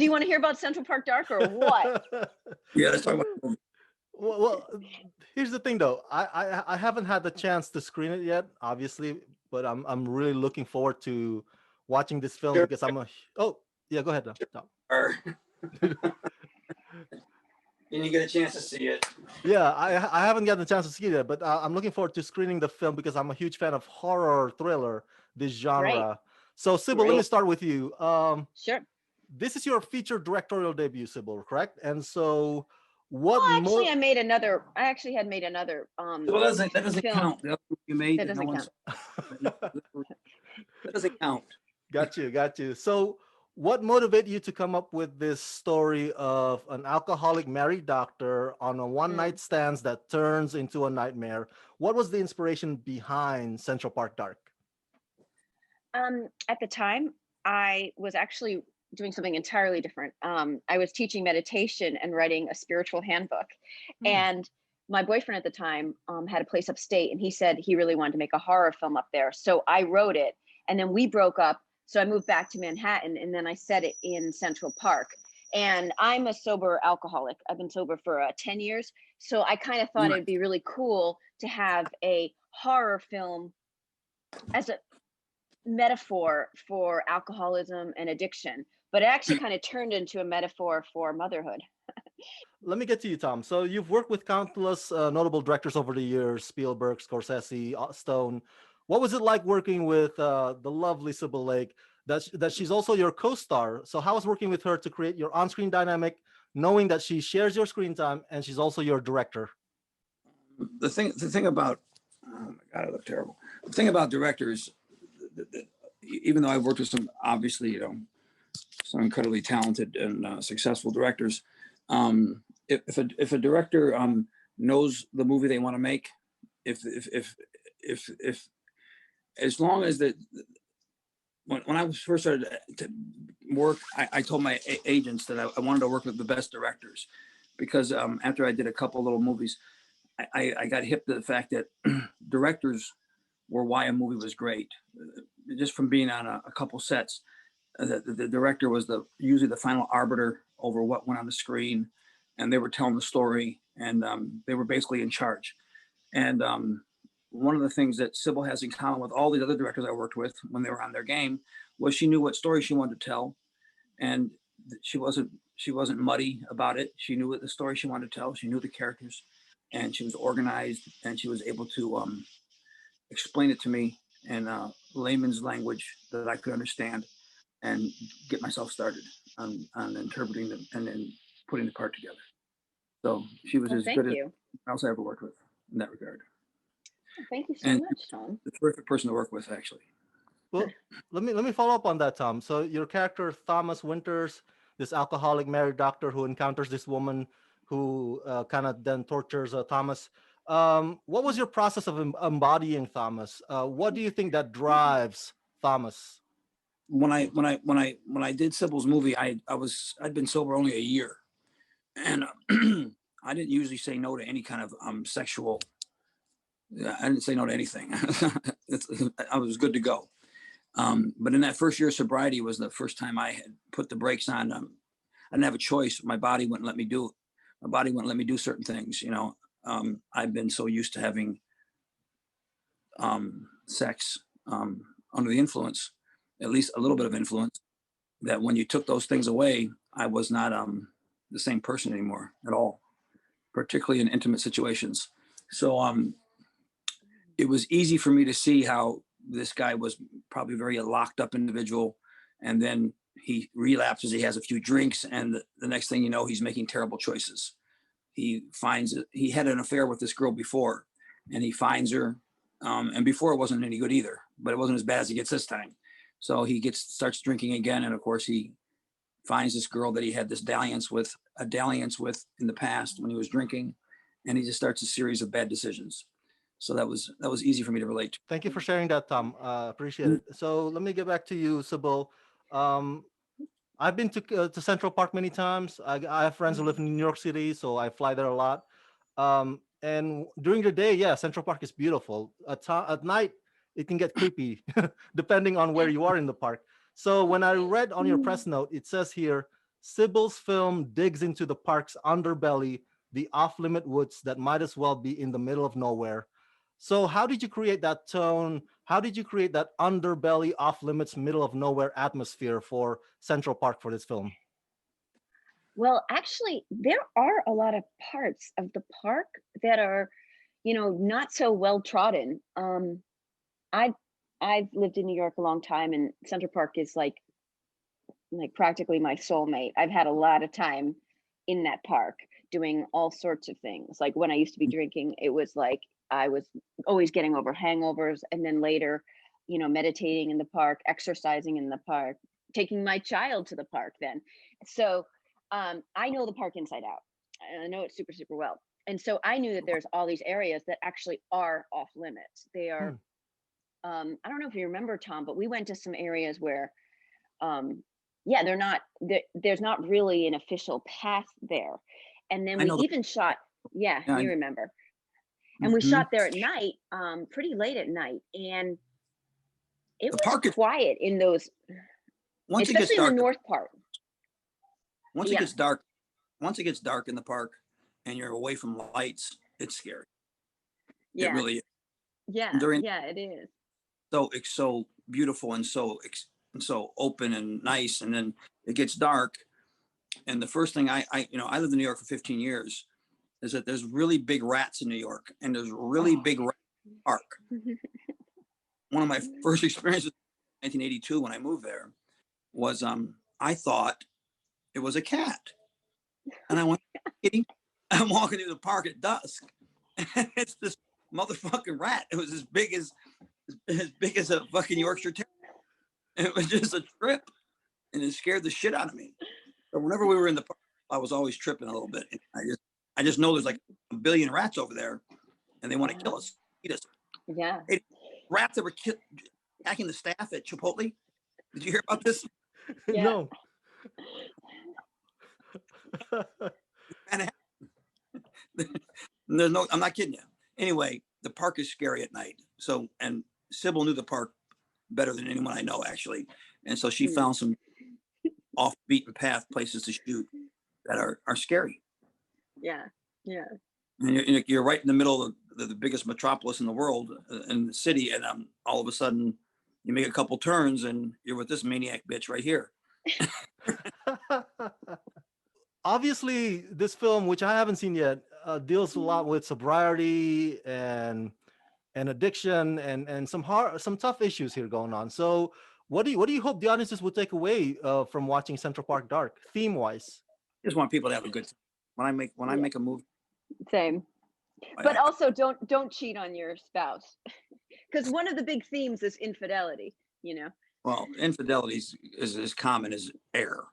you want to hear about Central Park Dark or what? Yeah, let's talk about it. Well, here's the thing though. I haven't had the chance to screen it yet, obviously, but I'm really looking forward to watching this film Sure. because oh yeah, go ahead, Tom. Or- and you get a chance to see it. Yeah, I haven't gotten the chance to see it, but I'm looking forward to screening the film because I'm a huge fan of horror thriller, this genre. Right. So Cybil, let me Great. start with you. Sure. This is your feature directorial debut, Cybil, correct? And so, what Well, more? actually, I actually had made another Well, that doesn't film. count. The other one you made That that no doesn't one's. That doesn't count. Got you. So, what motivated you to come up with this story of an alcoholic married doctor on a one-night stands that turns into a nightmare? What was the inspiration behind Central Park Dark? At the time, I was actually doing something entirely different. I was teaching meditation and writing a spiritual handbook. And my boyfriend at the time had a place upstate, and he said he really wanted to make a horror film up there. So I wrote it, and then we broke up. So I moved back to Manhattan, and then I set it in Central Park. And I'm a sober alcoholic. I've been sober for 10 years. So I kind of thought it'd be really cool to have a horror film as a metaphor for alcoholism and addiction, but it actually kind of turned into a metaphor for motherhood. Let me get to you, Tom. So you've worked with countless notable directors over the years: Spielberg, Scorsese, Stone. What was it like working with the lovely Cybil Lake? That she's also your co-star. So how was working with her to create your on-screen dynamic, knowing that she shares your screen time and she's also your director? The thing about, oh my God, I look terrible. The thing about directors, even though I've worked with some, obviously, some incredibly talented and successful directors, if a director knows the movie they want to make, if as long as when I first started to work, I told my agents that I wanted to work with the best directors, because after I did a couple little movies, I got hip to the fact that directors were why a movie was great. Just from being on a couple sets, the director was usually the final arbiter over what went on the screen, and they were telling the story, and they were basically in charge. And one of the things that Cybil has in common with all the other directors I worked with when they were on their game was she knew what story she wanted to tell, and she wasn't muddy about it. She knew what the story she wanted to tell. She knew the characters, and she was organized, and she was able to explain it to me in layman's language that I could understand, and get myself started on interpreting them and then putting the part together. So she was as good as anyone else I ever worked with in that regard. Thank you so much, Tom. A terrific person to work with, actually. Well, let me follow up on that, Tom. So your character Thomas Winters, this alcoholic married doctor who encounters this woman who kind of then tortures Thomas. What was your process of embodying Thomas? What do you think that drives Thomas? When I did Cybil's movie, I'd been sober only a year, and I didn't usually say no to any kind of sexual. I didn't say no to anything. I was good to go. But in that first year of sobriety was the first time I had put the brakes on. I didn't have a choice. My body wouldn't let me do it. My body wouldn't let me do certain things. I've been so used to having sex under the influence, at least a little bit of influence, that when you took those things away, I was not the same person anymore at all, particularly in intimate situations. So it was easy for me to see how this guy was probably a very locked up individual, and then he relapses, he has a few drinks, and the next thing you know, he's making terrible choices. He had an affair with this girl before, and he finds her, and before it wasn't any good either, but it wasn't as bad as he gets this time. So he starts drinking again, and of course he finds this girl that he had this dalliance with in the past when he was drinking, and he just starts a series of bad decisions. So that was easy for me to relate to. Thank you for sharing that, Tom. Appreciate it. So let me get back to you, Cybil. I've been to Central Park many times. I have friends who live in New York City, so I fly there a lot. And during the day, yeah, Central Park is beautiful. At night, it can get creepy, depending on where you are in the park. So when I read on your press note, it says here, Cybil's film digs into the park's underbelly, the off-limit woods that might as well be in the middle of nowhere. So how did you create that tone? How did you create that underbelly, off-limits, middle of nowhere atmosphere for Central Park for this film? Well, actually, there are a lot of parts of the park that are, not so well trodden. I've I've lived in New York a long time, and Central Park is like practically my soulmate. I've had a lot of time in that park doing all sorts of things. Like when I used to be drinking, it was like I was always getting over hangovers, and then later, meditating in the park, exercising in the park, taking my child to the park then. So I know the park inside out. I know it super, super well. And so I knew that there's all these areas that actually are off limits. They are, Hmm. I don't know if you remember, Tom, but we went to some areas where yeah, they're not there's not really an official path there. And then I we know. even shot, yeah, Yeah, you remember. And we mhm. shot there at night, pretty late at night, and it The was park is quiet in those, once it gets especially in the dark. north part. Once it Yeah, gets dark, once it gets dark in the park, and you're away from lights, it's scary. It yeah, really is. And yeah, during yeah, it is. so it's so beautiful and so open and nice, and then it gets dark. And the first thing I lived in New York for 15 years, is that there's really big rats in New York, and there's really Oh. big rat park. One of my first experiences in 1982 when I moved there was I thought it was a cat, and I went, kidding? I'm walking through the park at dusk, and it's this motherfucking rat. It was as big as a fucking Yorkshire Terrier. It was just a trip, and it scared the shit out of me. But whenever we were in the park, I was always tripping a little bit. I just know there's like a billion rats over there, and they want to Yeah, kill us, eat us. yeah, Hey, rats that were attacking the staff at Chipotle. Did you hear about this? yeah. No. And there's no, I'm not kidding you. Anyway, the park is scary at night. So, and Sybil knew the park better than anyone I know, actually. And so she Hmm. found some off beaten path places to shoot that are scary. Yeah, yeah. And you're right in the middle of the biggest metropolis in the world, in the city, and all of a sudden you make a couple turns and you're with this maniac bitch right here. Obviously, this film, which I haven't seen yet, deals a lot with sobriety and addiction and some tough issues here going on. So, what do you hope the audiences will take away from watching Central Park Dark, theme wise? Just want people to have a good time. When I Yeah, make a movie, same. I, But I, also don't cheat on your spouse, because one of the big themes is infidelity, you know. well, infidelity is as common as air.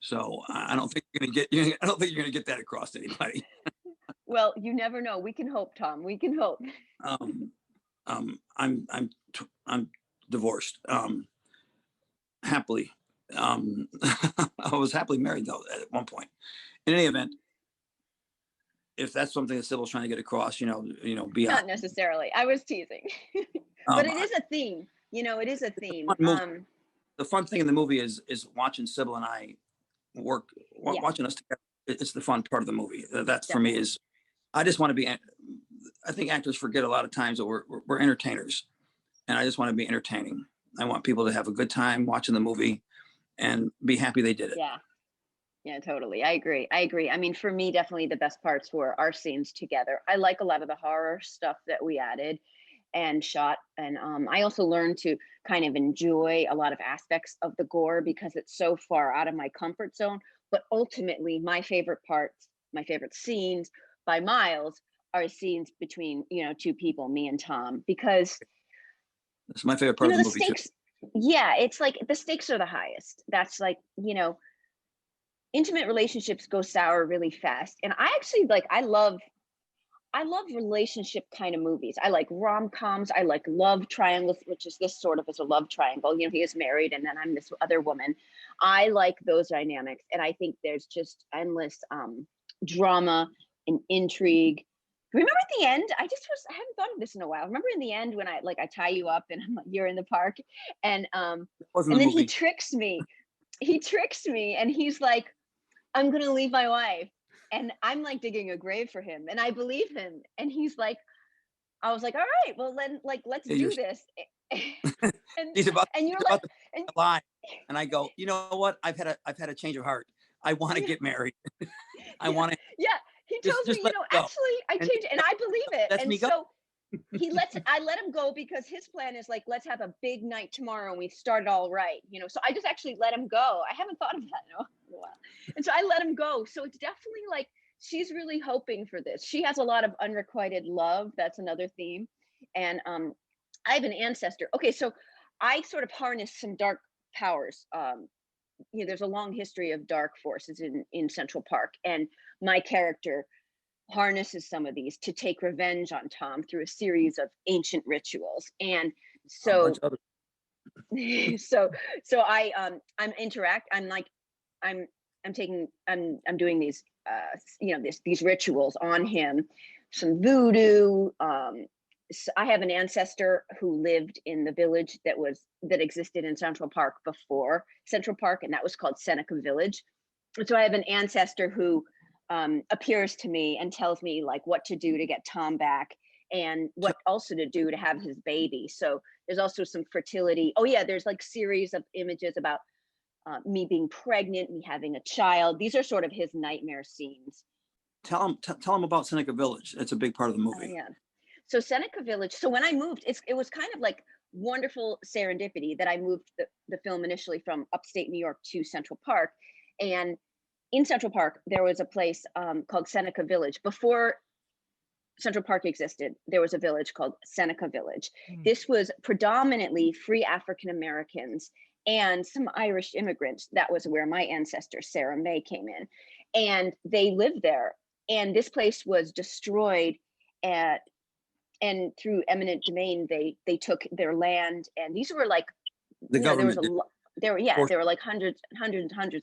So I don't think you're gonna get. I don't think you're gonna get that across to anybody. Well, you never know. We can hope, Tom. We can hope. Um, I'm divorced. Happily. I was happily married though at one point. In any event, if that's something that Sybil's trying to get across, be Not honest. necessarily. I was teasing. But it is a theme. It is a theme. Fun movie. The fun thing in the movie is watching Sybil and I work, Yeah, watching us together. It's the fun part of the movie. That's for me definitely. is I just want to be. I think actors forget a lot of times that we're entertainers, and I just want to be entertaining. I want people to have a good time watching the movie and be happy they did it. Yeah. Yeah, totally. I agree. I agree. I mean, for me, definitely the best parts were our scenes together. I like a lot of the horror stuff that we added and shot. And I also learned to kind of enjoy a lot of aspects of the gore because it's so far out of my comfort zone. But ultimately, my favorite parts, my favorite scenes by miles are scenes between, two people, me and Tom, because, That's my favorite part of the the movie too. stakes, yeah, it's like the stakes are the highest. That's like, intimate relationships go sour really fast. And I actually I love relationship kind of movies. I like rom-coms. I like love triangles, which is this sort of is a love triangle. He is married and then I'm this other woman. I like those dynamics. And I think there's just endless drama and intrigue. Remember at the end, I haven't thought of this in a while. Remember in the end when I tie you up and I'm like, you're in the park and It wasn't and the then he movie. tricks me. He tricks me and he's like, I'm going to leave my wife. And I'm like digging a grave for him. And I believe him. And he's like, I was like, all right, well then like, let's Yeah, do this. and, he's about and you're he's like, about to and lie, and I go, you know what? I've had a change of heart. I want to yeah, get married. I yeah, want to yeah. He tells me, just let it go, actually I and changed, and I believe it. lets And me go. so I let him go because his plan is like, let's have a big night tomorrow and we start it all right. So I just actually let him go. I haven't thought of that in a while. And so I let him go. So it's definitely like, she's really hoping for this. She has a lot of unrequited love. That's another theme. And I have an ancestor. Okay, so I sort of harness some dark powers. There's a long history of dark forces in Central Park, and my character harnesses some of these to take revenge on Tom through a series of ancient rituals. And A bunch so of other. I'm interact. I'm like, I'm I'm doing these these rituals on him, some voodoo. I have an ancestor who lived in the village that existed in Central Park before Central Park, and that was called Seneca Village. And so I have an ancestor who appears to me and tells me like what to do to get Tom back, and what also to do to have his baby. So there's also some fertility. Oh yeah, there's like series of images about me being pregnant, me having a child. These are sort of his nightmare scenes. Tell him about Seneca Village. It's a big part of the Oh movie. yeah. So Seneca Village. So when I moved, it was kind of like wonderful serendipity that I moved the film initially from upstate New York to Central Park. And in Central Park, there was a place called Seneca Village. Before Central Park existed, there was a village called Seneca Village. This was predominantly free African Americans and some Irish immigrants. That was where my ancestor, Sarah May, came in. And they lived there. And this place was destroyed and through eminent domain, they took their land. And these were like, The there was government did. there were like hundreds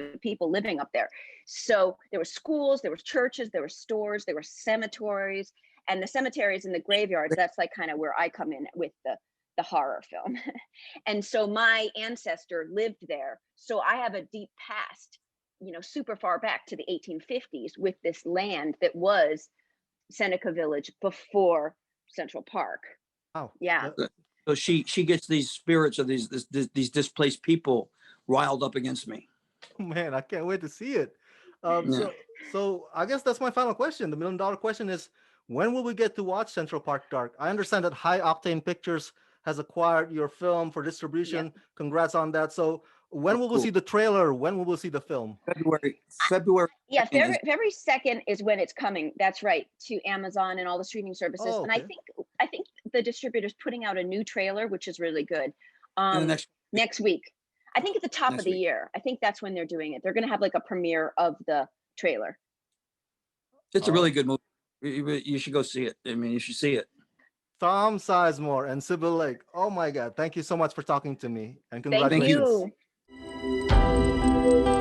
of people living up there. So there were schools, there were churches, there were stores, there were cemeteries, and the cemeteries and the graveyards, that's like kind of where I come in with the horror film. And so my ancestor lived there. So I have a deep past, super far back to the 1850s with this land that was Seneca Village before Central Park. Wow. Yeah. So she gets these spirits of these displaced people riled up against me. Man, I can't wait to see it. Yeah. So I guess that's my final question. The $1 million question is, when will we get to watch Central Park Dark? I understand that High Octane Pictures has acquired your film for distribution. Yeah. Congrats on that. So when will we Cool. see the trailer? When will we see the film? February. Yeah, 2nd is- February 2nd is when it's coming. That's right, to Amazon and all the streaming services. Oh, And okay. I think the distributor's putting out a new trailer, which is really good. in the Next week. I think at the top of Next the week. year. I think that's when they're doing it. They're going to have like a premiere of the trailer. It's a really good movie. You should go see it. I mean, you should see it. Tom Sizemore and Cybil Lake. Oh my God. Thank you so much for talking to me. And Thank congratulations. you.